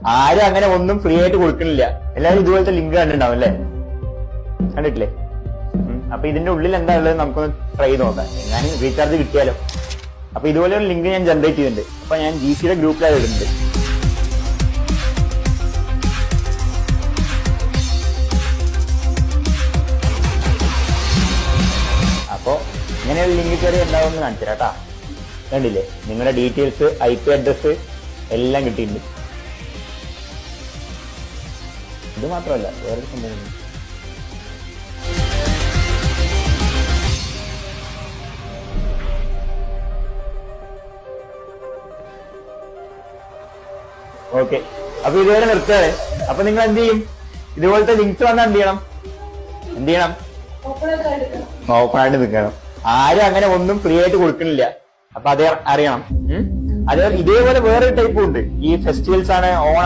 ആരും അങ്ങനെ ഒന്നും ഫ്രീ ആയിട്ട് കൊടുക്കണില്ല. എല്ലാവരും ഇതുപോലത്തെ ലിങ്ക് കണ്ടിട്ടുണ്ടാവും അല്ലേ? കണ്ടിട്ടില്ലേ? അപ്പൊ ഇതിന്റെ ഉള്ളിൽ എന്താ ഉള്ളത് നമുക്കൊന്ന് ട്രൈ ചെയ്ത് നോക്കാം. എങ്ങാനും റീചാർജ് കിട്ടിയാലോ. അപ്പൊ ഇതുപോലെ ഒരു ലിങ്ക് ഞാൻ ജനറേറ്റ് ചെയ്യുന്നുണ്ട്. അപ്പൊ ഞാൻ GCയുടെ ഗ്രൂപ്പിലാണ് ഇടുന്നുണ്ട്. അപ്പോ ഇങ്ങനെയുള്ള ലിങ്ക് കയറി എന്താവുമെന്ന് കാണിച്ചു തരാം കേട്ടാ. കണ്ടില്ലേ? നിങ്ങളുടെ ഡീറ്റെയിൽസ്, IP അഡ്രസ് എല്ലാം കിട്ടിയിട്ടുണ്ട്. ഇത് മാത്രമല്ല, വേറൊരു സംഭവം. ഓക്കെ, അപ്പൊ ഇതുവരെ നിർത്തുകയാണ്. അപ്പൊ നിങ്ങൾ എന്ത് ചെയ്യും? ഇതുപോലത്തെ ലിങ്ക്സ് വന്നാൽ എന്ത് ചെയ്യണം? ഓപ്പൺ ആയിട്ട് നിൽക്കണം. ആരും അങ്ങനെ ഒന്നും ഫ്രീ ആയിട്ട് കൊടുക്കണില്ല. അപ്പൊ അത് അറിയണം. അതേപോലെ ഇതേപോലെ വേറൊരു ടൈപ്പും ഉണ്ട്. ഈ ഫെസ്റ്റിവൽസ് ആണ്, ഓണം